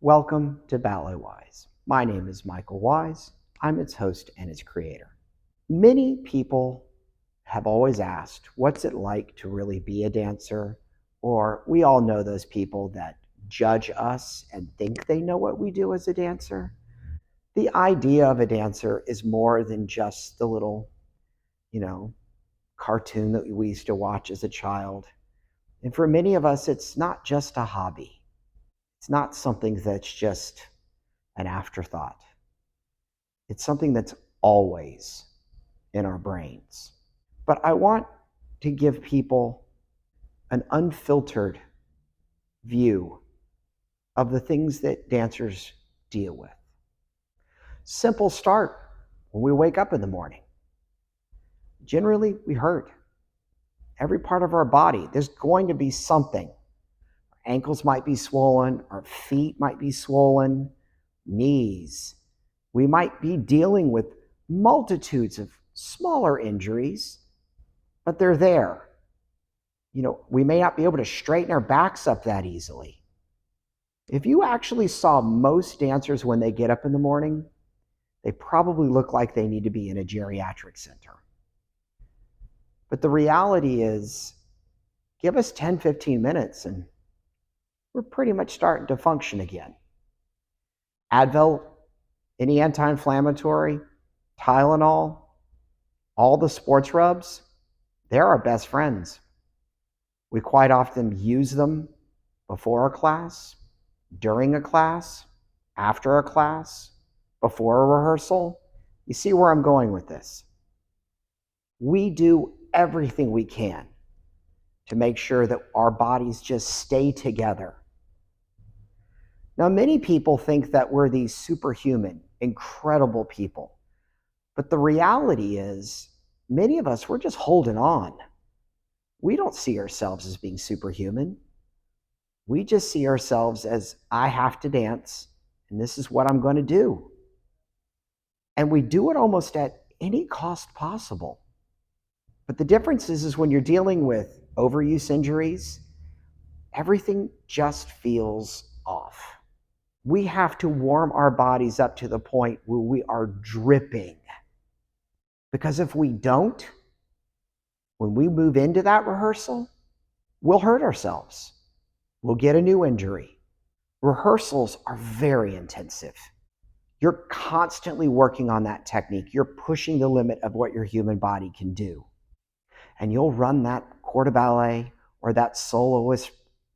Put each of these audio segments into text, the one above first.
Welcome to BalletWise. My name is Michael Wise. I'm its host and its creator. Many people have always asked, what's it like to really be a dancer? Or we all know those people that judge us and think they know what we do as a dancer. The idea of a dancer is more than just the little, cartoon that we used to watch as a child. And for many of us, it's not just a hobby. It's not something that's just an afterthought. It's something that's always in our brains. But I want to give people an unfiltered view of the things that dancers deal with. Simple start when we wake up in the morning. Generally, we hurt. Every part of our body, there's going to be something. Our ankles might be swollen, our feet might be swollen, knees. We might be dealing with multitudes of smaller injuries, but they're there. We may not be able to straighten our backs up that easily. If you actually saw most dancers when they get up in the morning, they probably look like they need to be in a geriatric center. But the reality is, give us 10, 15 minutes and we're pretty much starting to function again. Advil, any anti-inflammatory, Tylenol, all the sports rubs, they're our best friends. We quite often use them before a class, during a class, after a class, before a rehearsal. You see where I'm going with this? We do everything we can to make sure that our bodies just stay together. Now, many people think that we're these superhuman, incredible people. But the reality is, many of us, we're just holding on. We don't see ourselves as being superhuman. We just see ourselves as, I have to dance, and this is what I'm going to do. And we do it almost at any cost possible. But the difference is when you're dealing with overuse injuries, everything just feels off. We have to warm our bodies up to the point where we are dripping. Because if we don't, when we move into that rehearsal, we'll hurt ourselves. We'll get a new injury. Rehearsals are very intensive. You're constantly working on that technique. You're pushing the limit of what your human body can do. And you'll run that corps de ballet or that soloist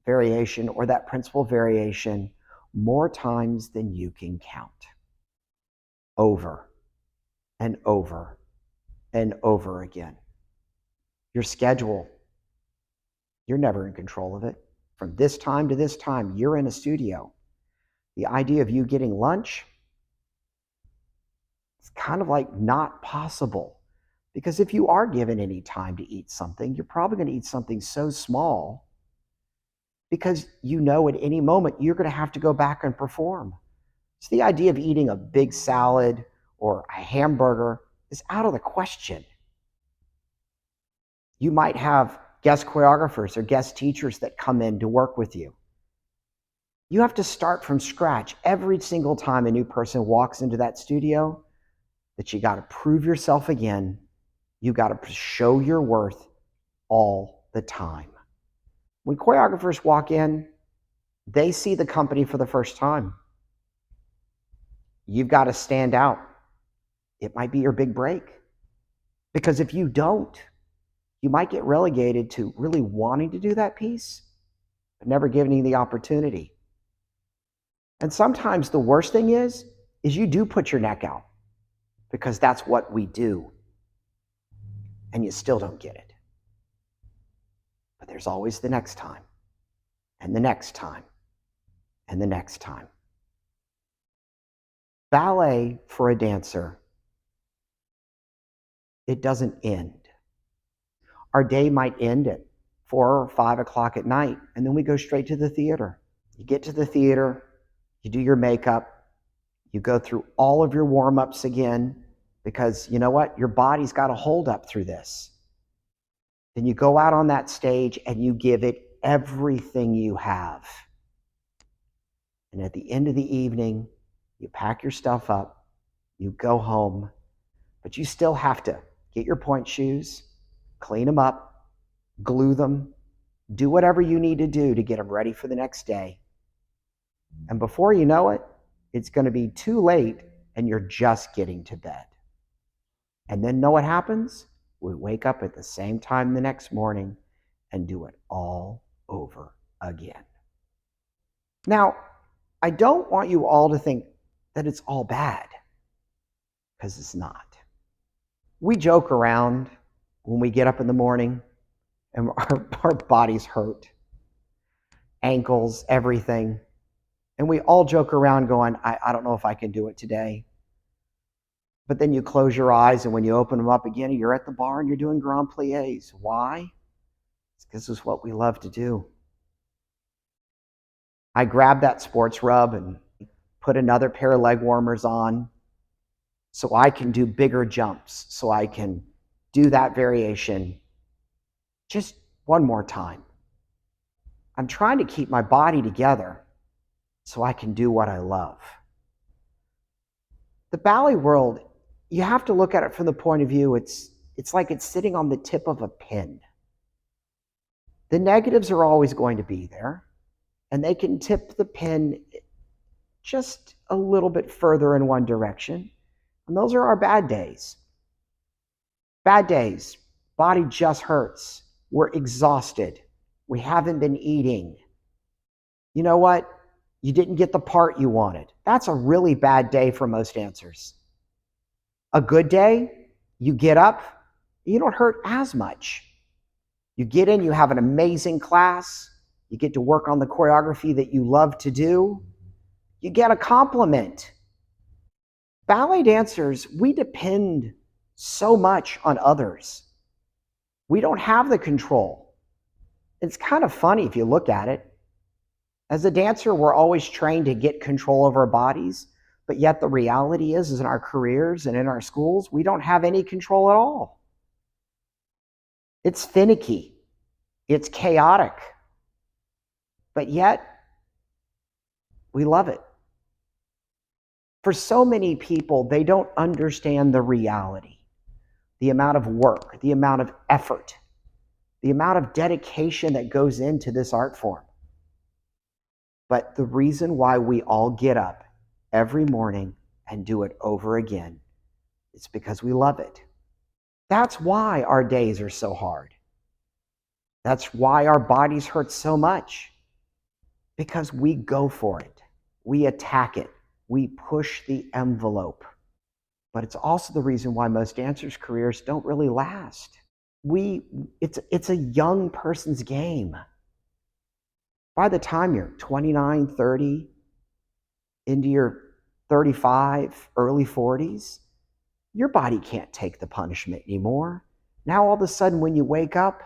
variation or that principal variation more times than you can count. Over and over and over again. Your schedule, you're never in control of it. From this time to this time, you're in a studio. The idea of you getting lunch, it's kind of like not possible. Because if you are given any time to eat something, you're probably going to eat something so small because at any moment you're going to have to go back and perform. So the idea of eating a big salad or a hamburger is out of the question. You might have guest choreographers or guest teachers that come in to work with you. You have to start from scratch every single time a new person walks into that studio, that you got to prove yourself again. You got to show your worth all the time. When choreographers walk in, they see the company for the first time. You've got to stand out. It might be your big break. Because if you don't, you might get relegated to really wanting to do that piece, but never giving you the opportunity. And sometimes the worst thing is you do put your neck out because that's what we do. And you still don't get it. But there's always the next time, and the next time, and the next time. Ballet for a dancer, it doesn't end. Our day might end at 4 or 5 o'clock at night, and then we go straight to the theater. You get to the theater, you do your makeup, you go through all of your warm-ups again, because you know what? Your body's got to hold up through this. Then you go out on that stage and you give it everything you have. And at the end of the evening, you pack your stuff up, you go home, but you still have to get your pointe shoes, clean them up, glue them, do whatever you need to do to get them ready for the next day. And before you know it, it's going to be too late and you're just getting to bed. And then know what happens? We wake up at the same time the next morning and do it all over again. Now, I don't want you all to think that it's all bad, because it's not. We joke around when we get up in the morning and our bodies hurt, ankles, everything. And we all joke around going, I don't know if I can do it today. But then you close your eyes, and when you open them up again, you're at the bar and you're doing grand pliés. Why? It's because it's what we love to do. I grab that sports rub and put another pair of leg warmers on so I can do bigger jumps, so I can do that variation just one more time. I'm trying to keep my body together so I can do what I love. The ballet world, you have to look at it from the point of view, it's like it's sitting on the tip of a pin. The negatives are always going to be there, and they can tip the pin just a little bit further in one direction. And those are our bad days. Bad days. Body just hurts. We're exhausted. We haven't been eating. You know what? You didn't get the part you wanted. That's a really bad day for most dancers. A good day, you get up, you don't hurt as much. You get in, you have an amazing class, you get to work on the choreography that you love to do, you get a compliment. Ballet dancers, we depend so much on others. We don't have the control. It's kind of funny if you look at it. As a dancer, we're always trained to get control of our bodies, but yet the reality is in our careers and in our schools, we don't have any control at all. It's finicky. It's chaotic. But yet, we love it. For so many people, they don't understand the reality, the amount of work, the amount of effort, the amount of dedication that goes into this art form. But the reason why we all get up every morning and do it over again is because we love it. That's why our days are so hard. That's why our bodies hurt so much. Because we go for it. We attack it. We push the envelope. But it's also the reason why most dancers' careers don't really last. It's a young person's game. By the time you're 29, 30, into your 35, early 40s, your body can't take the punishment anymore. Now all of a sudden when you wake up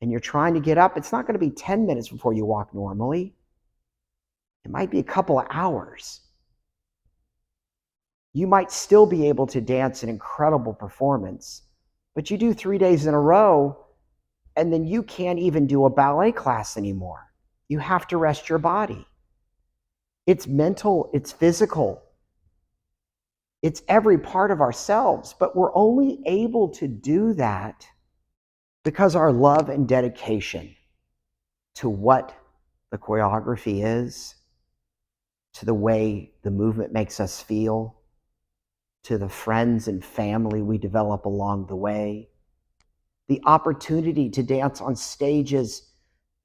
and you're trying to get up, it's not going to be 10 minutes before you walk normally. It might be a couple of hours. You might still be able to dance an incredible performance, but you do 3 days in a row, and then you can't even do a ballet class anymore. You have to rest your body. It's mental, it's physical, it's every part of ourselves, but we're only able to do that because our love and dedication to what the choreography is, to the way the movement makes us feel, to the friends and family we develop along the way, the opportunity to dance on stages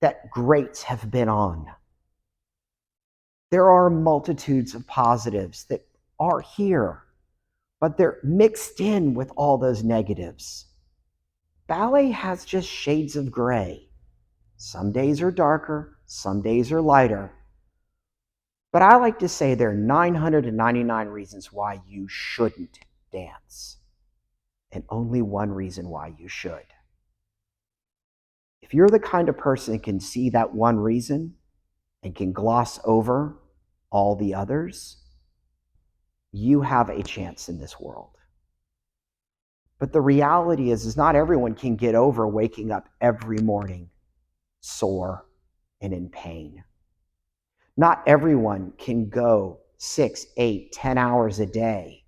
that greats have been on. There are multitudes of positives that are here, but they're mixed in with all those negatives. Ballet has just shades of gray. Some days are darker, some days are lighter. But I like to say there are 999 reasons why you shouldn't dance, and only one reason why you should. If you're the kind of person that can see that one reason and can gloss over all the others, you have a chance in this world. But the reality is not everyone can get over waking up every morning sore and in pain. Not everyone can go 6, 8, 10 hours a day.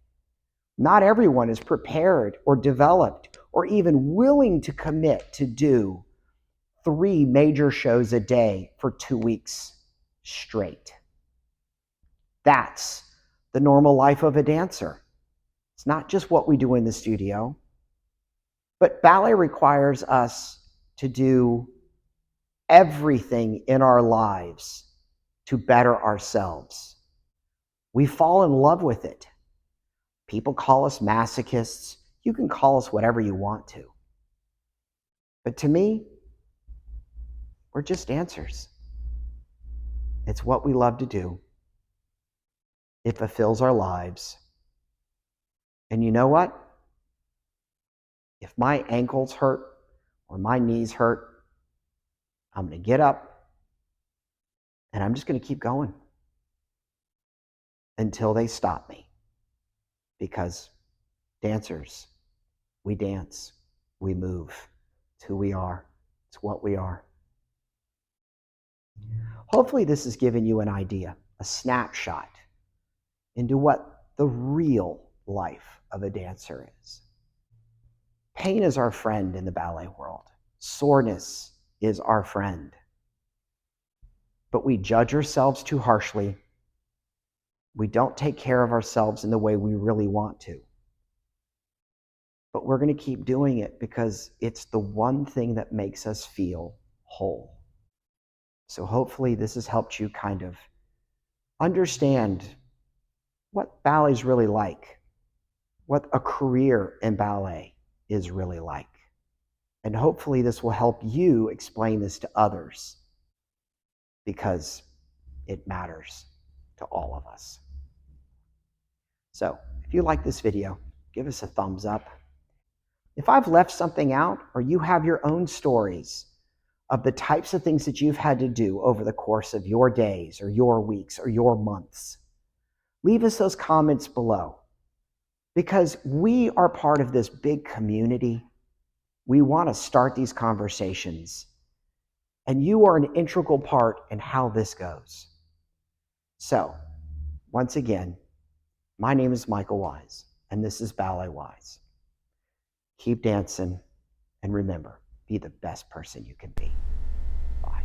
Not everyone is prepared or developed or even willing to commit to do 3 major shows a day for 2 weeks straight. That's the normal life of a dancer. It's not just what we do in the studio, but ballet requires us to do everything in our lives to better ourselves. We fall in love with it. People call us masochists. You can call us whatever you want to. But to me, we're just dancers. It's what we love to do. It fulfills our lives. And you know what? If my ankles hurt or my knees hurt, I'm going to get up and I'm just going to keep going until they stop me. Because dancers, we dance, we move. It's who we are. It's what we are. Hopefully this has given you an idea, a snapshot into what the real life of a dancer is. Pain is our friend in the ballet world. Soreness is our friend. But we judge ourselves too harshly. We don't take care of ourselves in the way we really want to. But we're going to keep doing it because it's the one thing that makes us feel whole. So hopefully this has helped you kind of understand what ballet is really like, what a career in ballet is really like. And hopefully this will help you explain this to others because it matters to all of us. So if you like this video, give us a thumbs up. If I've left something out or you have your own stories of the types of things that you've had to do over the course of your days or your weeks or your months, leave us those comments below because we are part of this big community. We want to start these conversations and you are an integral part in how this goes. So once again, my name is Michael Wise and this is BalletWise. Keep dancing and remember, be the best person you can be. Bye.